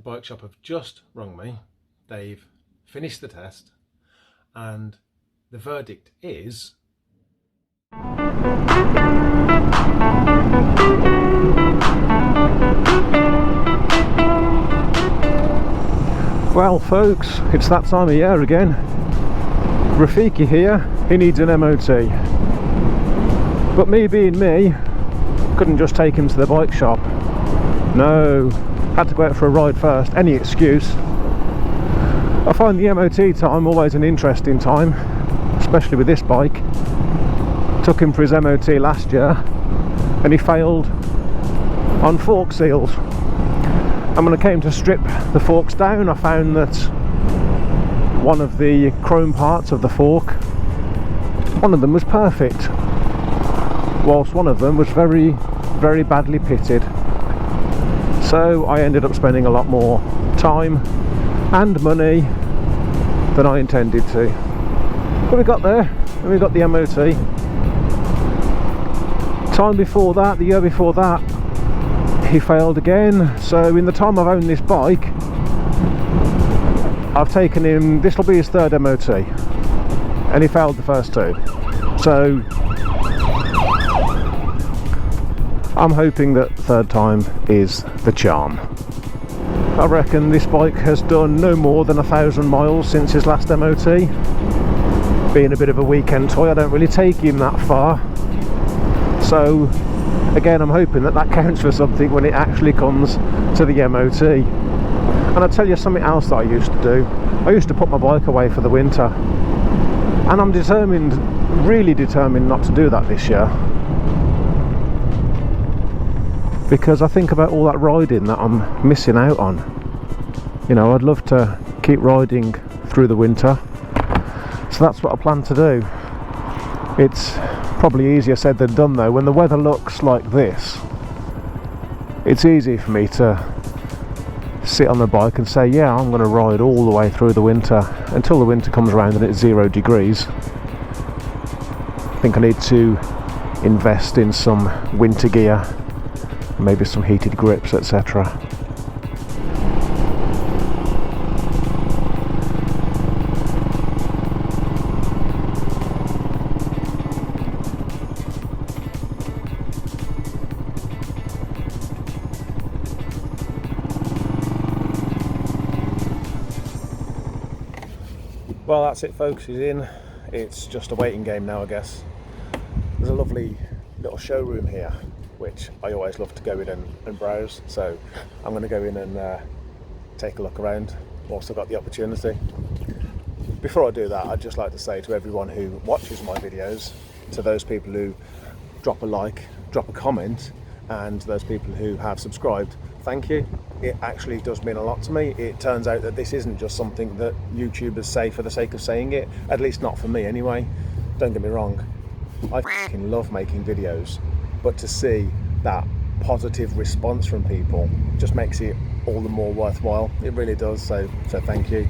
bike shop have just rung me. They've finished the test and the verdict is well folks, it's that time of year again. Rafiki here, he needs an MOT. But me being me, couldn't just take him to the bike shop. No, had to go out for a ride first, any excuse. I find the MOT time always an interesting time, especially with this bike. Took him for his MOT last year and he failed on fork seals. And when I came to strip the forks down, I found that one of the chrome parts of the fork, one of them was perfect, whilst one of them was very, very badly pitted. So I ended up spending a lot more time and money than I intended to. But we got there, and we got the MOT. Time before that, the year before that, he failed again. So in the time I've owned this bike, I've taken him, this will be his third MOT, and he failed the first two. So I'm hoping that third time is the charm. I reckon this bike has done no more than 1,000 miles since his last MOT. Being a bit of a weekend toy, I don't really take him that far. So again, I'm hoping that that counts for something when it actually comes to the MOT. And I'll tell you something else that I used to do. I used to put my bike away for the winter. And I'm determined, really determined not to do that this year. Because I think about all that riding that I'm missing out on. You know, I'd love to keep riding through the winter. So that's what I plan to do. It's probably easier said than done though. When the weather looks like this, it's easy for me to sit on the bike and say, yeah, I'm going to ride all the way through the winter until the winter comes around and it's 0 degrees. I think I need to invest in some winter gear, maybe some heated grips, etc. Well, that's it folks, he's in. It's just a waiting game now, I guess. There's a lovely little showroom here, which I always love to go in and browse, so I'm going to go in and take a look around whilst I've got the opportunity. Before I do that, I'd just like to say to everyone who watches my videos, to those people who drop a like, drop a comment, and those people who have subscribed, thank you. It actually does mean a lot to me. It turns out that this isn't just something that YouTubers say for the sake of saying it, at least not for me anyway. Don't get me wrong, I fucking love making videos, but to see that positive response from people just makes it all the more worthwhile. It really does, so thank you.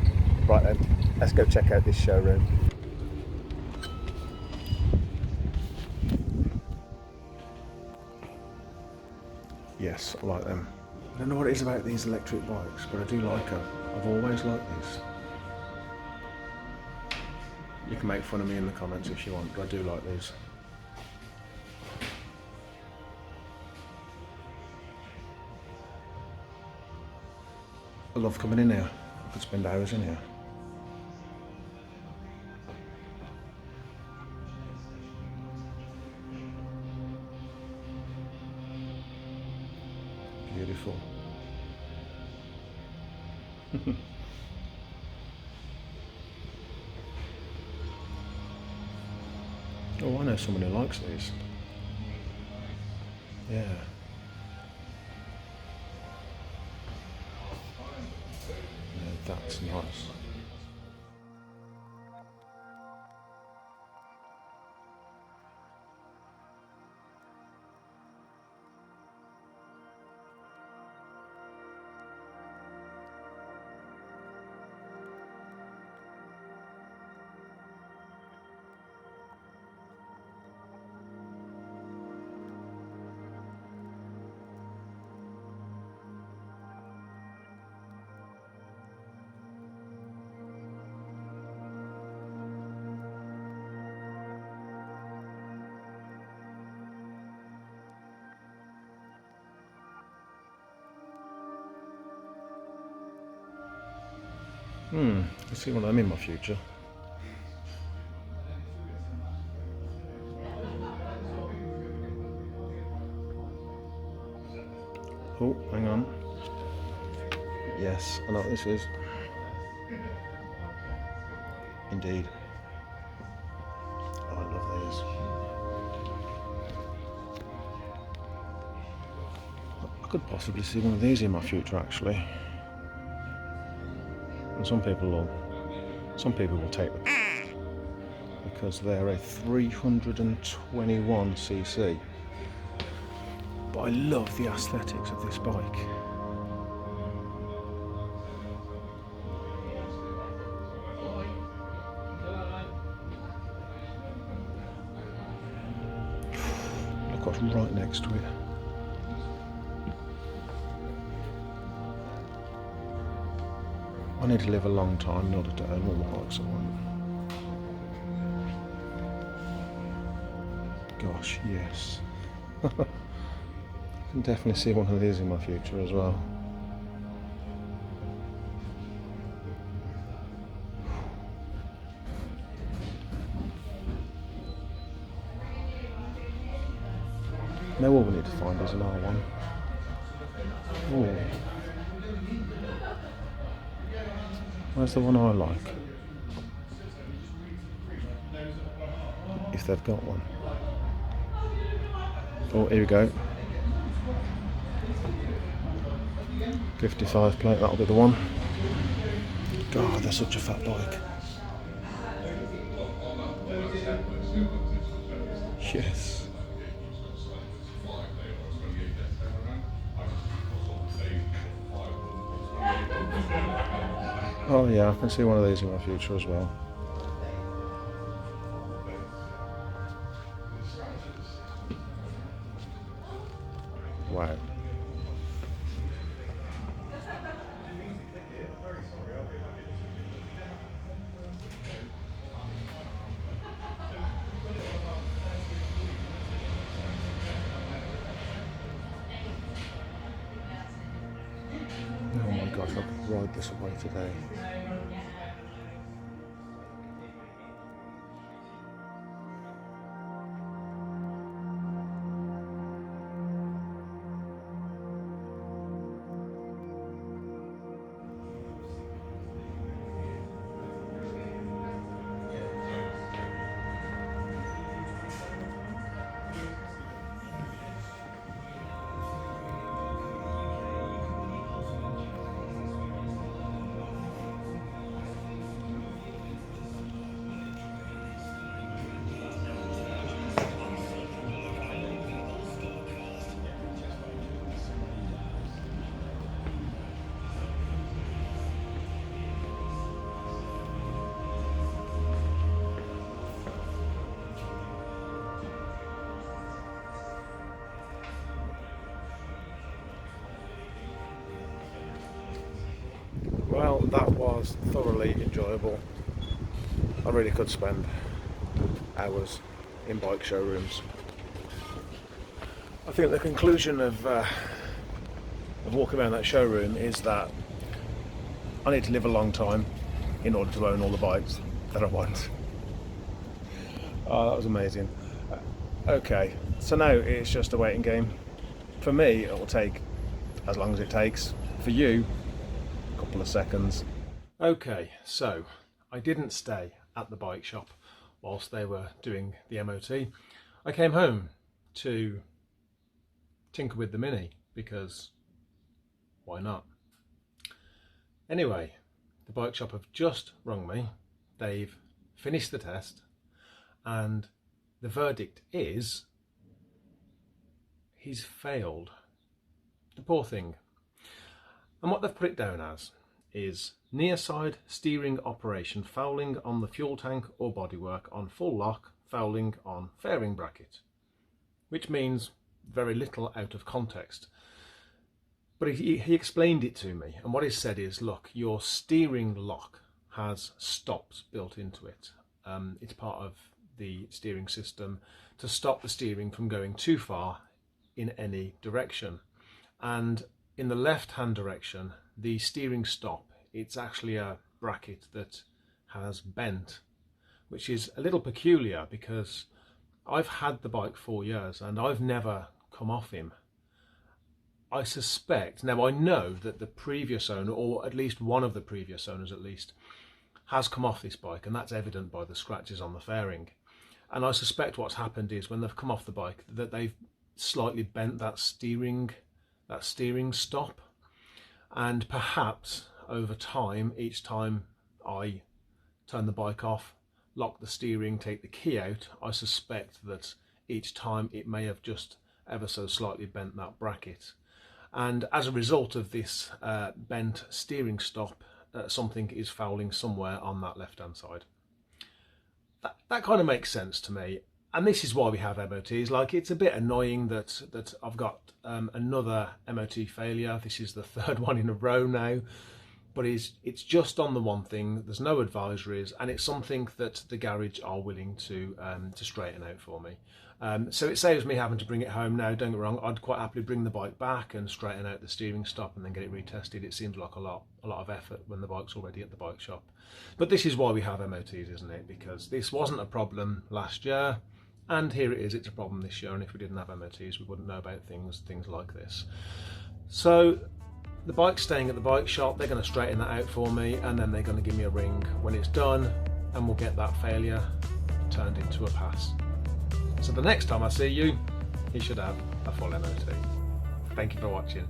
Right then, let's go check out this showroom. Yes, I like them. I don't know what it is about these electric bikes, but I do like them. I've always liked these. You can make fun of me in the comments if you want, but I do like these. I love coming in here. I could spend hours in here. Beautiful. Oh, I know someone who likes these. Yeah. Yeah, that's nice. Let's see what I'm in my future. Oh, hang on. Yes, I know what this is. Indeed. Oh, I love these. I could possibly see one of these in my future, actually. And some people will take them because they're a 321cc. But I love the aesthetics of this bike. Look what's right next to it. I need to live a long time in order to own all the bikes I want. Gosh, yes. I can definitely see one of these in my future as well. Now all we need to find is an R1. Ooh. Where's the one I like? If they've got one. Oh, here we go. 55 plate, that'll be the one. God, they're such a fat bike. Yes. Oh yeah, I can see one of these in my future as well. Wow. Oh my gosh, I could ride this away today. Well, that was thoroughly enjoyable. I really could spend hours in bike showrooms. I think the conclusion of walking around that showroom is that I need to live a long time in order to own all the bikes that I want. Oh, that was amazing. Okay, so now it's just a waiting game. For me, it will take as long as it takes. For you, a couple of seconds. Okay, so I didn't stay at the bike shop whilst they were doing the MOT. I came home to tinker with the Mini because why not? Anyway, the bike shop have just rung me. They've finished the test and the verdict is he's failed. The poor thing. And what they've put it down as is near side steering operation, fouling on the fuel tank or bodywork on full lock, fouling on fairing bracket, which means very little out of context. But he explained it to me, and what he said is, look, your steering lock has stops built into it. It's part of the steering system to stop the steering from going too far in any direction. And in the left-hand direction, the steering stop it's actually a bracket that has bent, which is a little peculiar because I've had the bike 4 years and I've never come off him. I suspect, now I know that the previous owner, or at least one of the previous owners at least, has come off this bike, and that's evident by the scratches on the fairing. And I suspect what's happened is when they've come off the bike that they've slightly bent that steering stop, and perhaps over time, each time I turn the bike off, lock the steering, take the key out, I suspect that each time it may have just ever so slightly bent that bracket. And as a result of this bent steering stop, something is fouling somewhere on that left hand side. That kind of makes sense to me, and this is why we have MOTs. Like, it's a bit annoying that I've got another MOT failure. This is the third one in a row now, but it's just on the one thing. There's no advisories, and it's something that the garage are willing to straighten out for me. So it saves me having to bring it home now. Don't get me wrong, I'd quite happily bring the bike back and straighten out the steering stop and then get it retested. It seems like a lot of effort when the bike's already at the bike shop. But this is why we have MOTs, isn't it? Because this wasn't a problem last year, and here it is, it's a problem this year, and if we didn't have MOTs we wouldn't know about things like this. So the bike's staying at the bike shop, they're going to straighten that out for me, and then they're going to give me a ring when it's done, and we'll get that failure turned into a pass. So the next time I see you, you should have a full MOT. Thank you for watching.